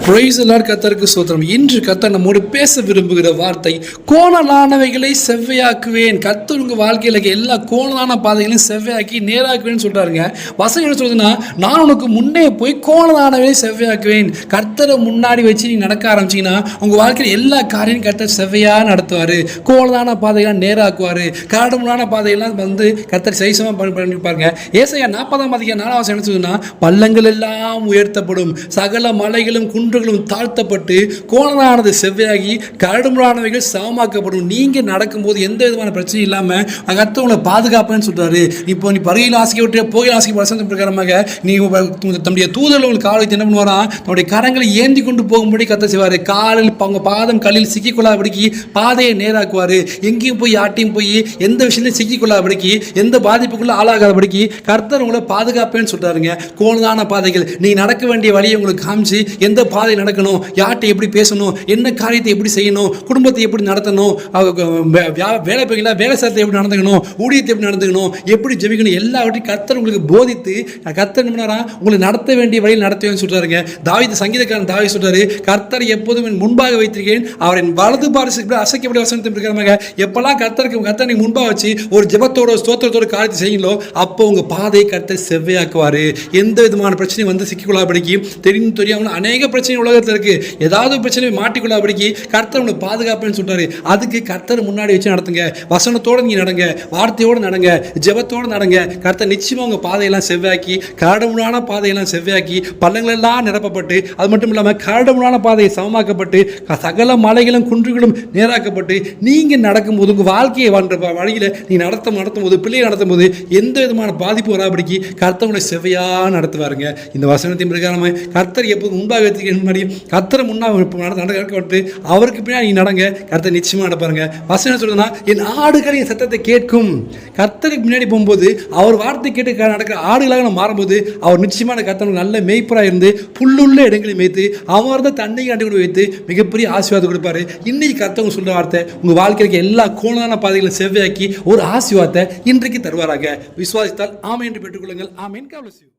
Praise the Lord. கர்த்தருக்கு ஸ்தோத்திரம். இன்று கர்த்தர் நம்மோடு பேச விரும்புகிற வார்த்தை, கோணலானவைகளை செவ்வையாக்குவேன். கர்த்தர் உங்கள் வாழ்க்கையில் எல்லா கோணலான பாதைகளையும் செவ்வையாக்கி நேராக்குவேன்னு சொல்றாருங்க. வசனம் என்ன சொல்றதுன்னா, நான் உனக்கு முன்னே போய் கோணலானவைகளை செவ்வையாக்குவேன். கர்த்தரை முன்னாடி வச்சு நீ நடக்க ஆரம்பிச்சீங்கன்னா உங்க வாழ்க்கையில் எல்லா காரியம் கர்த்தர் செவ்வையா நடத்துவாரு. கோணலான பாதையெல்லாம் நேராக்குவாரு. கரடுமுரடான பாதையெல்லாம் கர்த்தர் சைசமா பண்ணிருப்பாருங்க. ஏசாயா 40:4 என்ன சொல்லுதுன்னா, பள்ளங்கள் எல்லாம் உயர்த்தப்படும், சகல மலைகளும் குன்றுகளும் தாழ்த்தப்பட்டு கோணலானது செவ்வையாகி கரடுமுரடானவைகள் சமமாக்கப்படும். நீங்க நடக்கும்போது எந்த விதமான பிரச்சனையும் இல்லாம கர்த்தர் உங்களை பாதுகாப்புன்னு சொல்றாரு. இப்போ நீ பருகையில் ஆசைக்கப்பட்டு போகையில் ஆசைக்கப்பட்ட பிரகாரமாக நீ தன்னுடைய தூதர்கள் உங்களுக்கு காலை என்ன பண்ணுவாரா, தன்னுடைய கரங்களை ஏந்தி கொண்டு போகும்படி கர்த்தர் செய்வாரு. காலில் அவங்க பாதம் கல்லில் சிக்கிக்கொள்ளாதபடிக்கு பாதையை நேராக்குவாரு. எங்கேயும் போய் யாட்டையும் போய் எந்த விஷயத்தையும் சிக்கிக்கொள்ளாதபடிக்கு எந்த பாதிப்புக்குள்ள ஆளாகாதபடிக்கு கர்த்தர் உங்களை பாதுகாப்பேன்னு சொல்றாருங்க. கோணலான பாதைகள் நீ நடக்க வேண்டிய வழியை உங்களுக்கு காமிச்சு எந்த பாதை நடக்கணும், யார்கிட்ட எப்படி பேசணும், என்ன காரியத்தை எப்படி செய்யணும், குடும்பத்தை எப்படி நடத்தணும், வேலை போய்களா வேலை சாரத்தை எப்படி நடந்துக்கணும், ஊழியத்தை எப்படி நடந்துக்கணும், எப்படி ஜெபிக்கணும், எல்லாவற்றையும் கர்த்தர் உங்களுக்கு போதித்து கர்த்தர் என்ன உங்களை நடத்த வேண்டிய வழியில் நடத்துவேன்னு சொல்றாருங்க. தாவீது சங்கீதக்காரன் தாவீது சொல்றாரு, கர்த்தர் எப்போதும் முன்பாக வைத்திருக்கேன், அவரின் வலது பாரிசு அசைக்கப்பட்ட வசனத்தின் பிரகாரமாக எப்பெல்லாம் கர்த்தரை முன்பாக வச்சு ஒரு ஜெபத்தோட ஸ்தோத்திரத்தோட காரியத்தை செய்யுங்களோ அப்போ உங்க பாதையை கர்த்தர் செவ்வையாக்குவாரு. எந்த விதமான பிரச்சனையும் சிக்கிக்கொள்ளாதபடிக்கு தெரியாமல் அநேக பிரச்சனை உலகத்தில் இருக்கு. ஏதாவது பிரச்சனை மாட்டிக்கொள்ளாதபடிக்கு கர்த்தர் உங்களை பாதுகாப்புன்னு சொல்றாரு. அதுக்கு கர்த்தர் முன்னாடி வச்சு நடத்துங்க. வசனத்தோட நீங்க நடங்க, வார்த்தையோடு நடங்க, ஜெபத்தோடு நடங்க. கர்த்தர் நிச்சயமா உங்க பாதையெல்லாம் செவ்வாக்கி கரடுமுரடான பாதையெல்லாம் செவ்வாக்கி பள்ளங்கள் எல்லாம் நிரப்பப்பட்டு, அது மட்டும் இல்லாமல் கரடுமுரடான பாதையை சமமாக்கப்பட்டு சகல மலைகளும் குன்றுகளும் நேராக்கப்பட்டு நீங்க நடக்கும்போது உங்க வாழ்க்கையை வாழ்ற வழியில நீ நடத்தும் போது பிள்ளையை நடத்தும் போது எந்த விதமான பாதிப்பு வராபடிக்கு கர்த்தர் உங்களை செவ்வையா நடத்துவாருங்க. இந்த வசனத்தின் பிரகாரமா கர்த்தர் எப்போது முன்பாக முன்னாடி கர்த்தரை நடக்கப்பட்டு அவருக்கு பின்னாடி நீ நடங்க. கர்த்தர் நிச்சயமா நடப்பாருங்க. வசனம் சொல்றதுன்னா, என் ஆடுகள் என் சத்தத்தை கேட்கும். கர்த்தருக்கு முன்னாடி போகும்போது அவர் வார்த்தை கேட்டு நடக்கிற ஆடுகளாக நம்ம மாறும்போது அவர் நிச்சயமான கர்த்தர் நல்ல மேய்ப்பராக இருந்து புல்லுள்ள இடங்களை மேய்த்து அவர் தான் தண்ணி கண்டு கொண்டு வைத்து மிகப்பெரிய ஆசீர்வாதம் கொடுப்பாரு. இன்னைக்கு கர்த்தவங்க சொல்ற வார்த்தை உங்க வாழ்க்கைக்கு எல்லா கோணலான பாதைகளை செவ்வையாக்கி ஒரு ஆசீர்வாதத்தை இன்றைக்கு தருவாராக. விசுவாசித்தால் ஆமென் என்று பெற்றுக்கொள்ளுங்கள். ஆமென். God bless you.